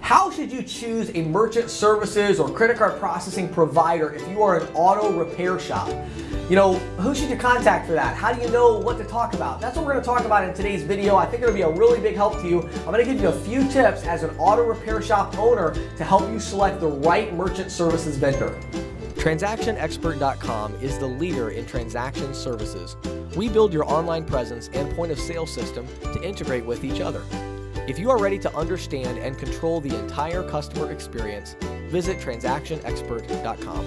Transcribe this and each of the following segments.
How should you choose a merchant services or credit card processing provider if you are an auto repair shop? You know, who should you contact for that? How do you know what to talk about? That's what we're going to talk about in today's video. I think it'll be a really big help to you. I'm going to give you a few tips as an auto repair shop owner to help you select the right merchant services vendor. TransactionExpert.com is the leader in transaction services. We build your online presence and point of sale system to integrate with each other. If you are ready to understand and control the entire customer experience, visit TransactionExpert.com.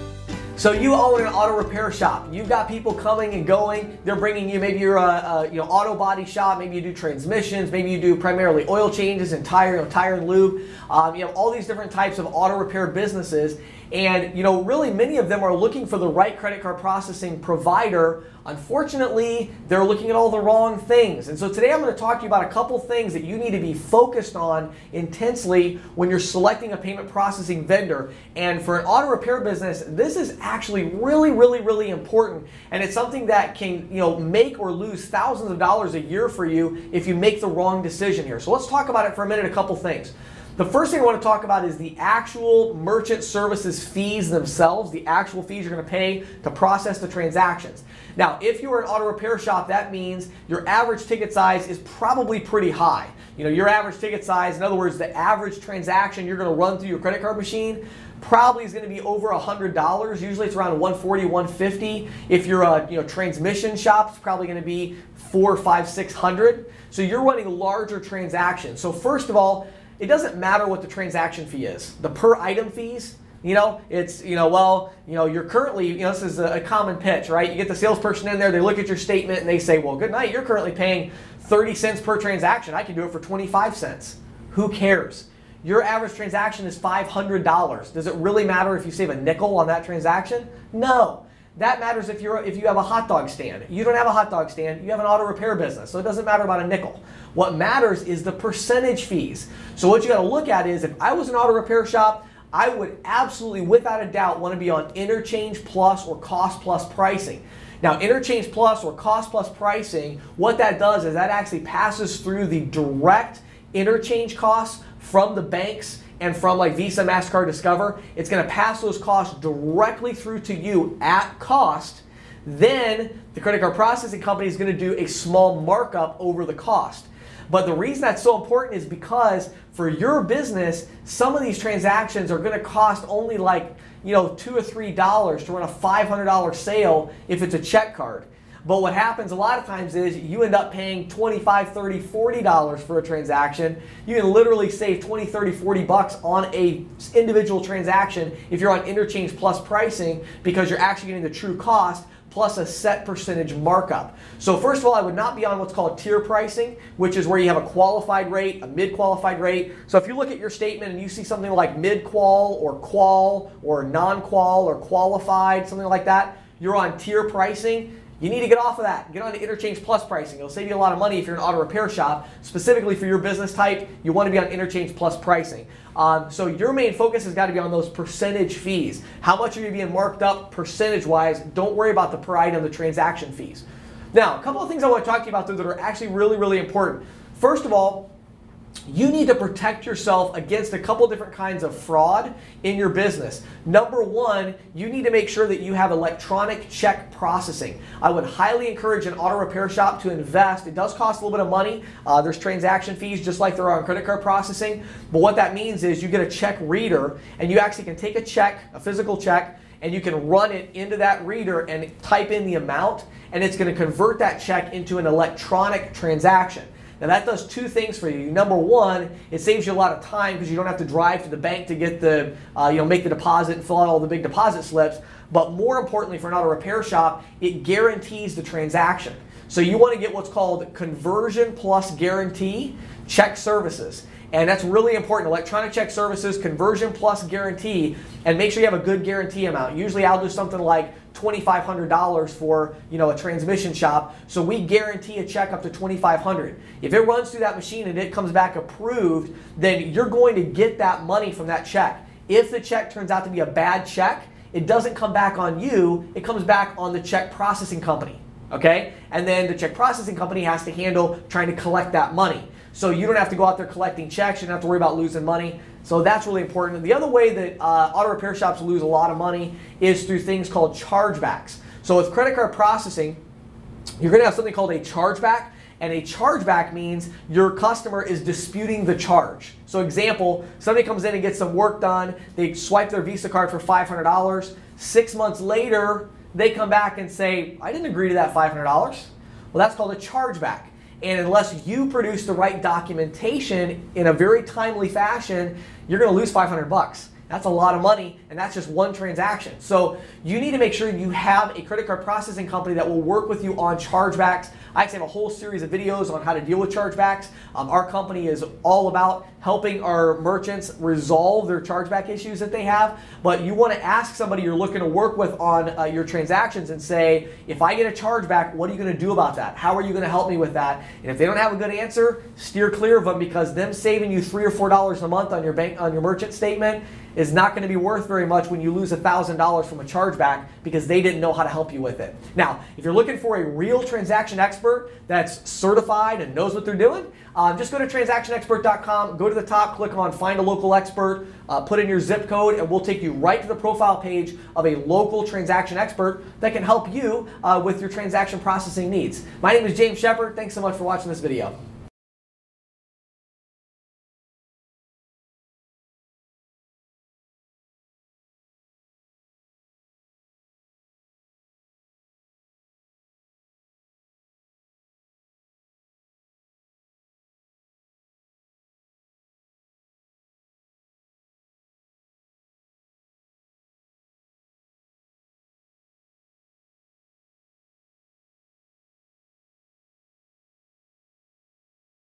So you own an auto repair shop. You've got people coming and going. They're bringing you, maybe you're a auto body shop. Maybe you do transmissions. Maybe you do primarily oil changes and tire and lube. You have all these different types of auto repair businesses. And really many of them are looking for the right credit card processing provider. Unfortunately, they're looking at all the wrong things. And so today I'm going to talk to you about a couple things that you need to be focused on intensely when you're selecting a payment processing vendor. And for an auto repair business, this is actually really important. And it's something that can make or lose thousands of dollars a year for you if you make the wrong decision here. So let's talk about it for a minute, a couple things. The first thing I want to talk about is the actual merchant services fees themselves, the actual fees you're going to pay to process the transactions. Now, if you're an auto repair shop, that means your average ticket size is probably pretty high. Your average ticket size, in other words, the average transaction you're going to run through your credit card machine probably is going to be over $100. Usually it's around $140, $150. If you're a transmission shop, it's probably going to be $400, $500, $600. So you're running larger transactions. So first of all, it doesn't matter what the transaction fee is. The per item fees, it's, you're currently, this is a common pitch, right? You get the salesperson in there, they look at your statement and they say, well, good night, you're currently paying 30 cents per transaction. I can do it for 25 cents. Who cares? Your average transaction is $500. Does it really matter if you save a nickel on that transaction? No. That matters if you have a hot dog stand. You don't have a hot dog stand, you have an auto repair business, so it doesn't matter about a nickel. What matters is the percentage fees. So what you got to look at is, if I was an auto repair shop, I would absolutely, without a doubt, want to be on interchange plus or cost plus pricing. Now, interchange plus or cost plus pricing, what that does is that actually passes through the direct interchange costs from the banks and from like Visa, MasterCard, Discover. It's going to pass those costs directly through to you at cost. Then the credit card processing company is going to do a small markup over the cost. But the reason that's so important is because for your business, some of these transactions are going to cost only like $2 or $3 to run a $500 sale if it's a check card. But what happens a lot of times is you end up paying $25, $30, $40 for a transaction. You can literally save $20, $30, $40 on a individual transaction if you're on interchange plus pricing, because you're actually getting the true cost plus a set percentage markup. So first of all, I would not be on what's called tier pricing, which is where you have a qualified rate, a mid-qualified rate. So if you look at your statement and you see something like mid-qual or non-qual or qualified, something like that, you're on tier pricing. You need to get off of that. Get on to interchange plus pricing. It'll save you a lot of money if you're an auto repair shop. Specifically for your business type, you want to be on interchange plus pricing. So your main focus has got to be on those percentage fees. How much are you being marked up percentage-wise? Don't worry about the per item, the transaction fees. Now, a couple of things I want to talk to you about though that are actually really important. First of all, you need to protect yourself against a couple different kinds of fraud in your business. Number one, you need to make sure that you have electronic check processing. I would highly encourage an auto repair shop to invest. It does cost a little bit of money. There's transaction fees just like there are on credit card processing. But what that means is you get a check reader and you actually can take a check, a physical check, and you can run it into that reader and type in the amount, and it's going to convert that check into an electronic transaction. Now that does two things for you. Number one, it saves you a lot of time because you don't have to drive to the bank to get the, make the deposit and fill out all the big deposit slips. But more importantly, for an auto repair shop, it guarantees the transaction. So you want to get what's called conversion plus guarantee check services. And that's really important. Electronic check services, conversion plus guarantee, and make sure you have a good guarantee amount. Usually I'll do something like $2,500 for a transmission shop. So we guarantee a check up to $2,500. If it runs through that machine and it comes back approved, then you're going to get that money from that check. If the check turns out to be a bad check, it doesn't come back on you, it comes back on the check processing company. Okay? And then the check processing company has to handle trying to collect that money. so you don't have to go out there collecting checks. You don't have to worry about losing money. So that's really important. The other way that auto repair shops lose a lot of money is through things called chargebacks. So with credit card processing, you're going to have something called a chargeback. And a chargeback means your customer is disputing the charge. So example, somebody comes in and gets some work done, they swipe their Visa card for $500. 6 months later, they come back and say, I didn't agree to that $500. Well, that's called a chargeback. And unless you produce the right documentation in a very timely fashion, you're going to lose 500 bucks. That's a lot of money, and that's just one transaction. So you need to make sure you have a credit card processing company that will work with you on chargebacks. I actually have a whole series of videos on how to deal with chargebacks. Our company is all about helping our merchants resolve their chargeback issues that they have. But you want to ask somebody you're looking to work with on your transactions and say, if I get a chargeback, what are you going to do about that? How are you going to help me with that? And if they don't have a good answer, steer clear of them, because them saving you $3 or $4 a month on your merchant statement is not going to be worth very much when you lose $1,000 from a chargeback because they didn't know how to help you with it. Now, if you're looking for a real transaction expert that's certified and knows what they're doing, just go to transactionexpert.com, go to the top, click on Find a Local Expert, put in your zip code, and we'll take you right to the profile page of a local transaction expert that can help you with your transaction processing needs. My name is James Shepard. Thanks so much for watching this video.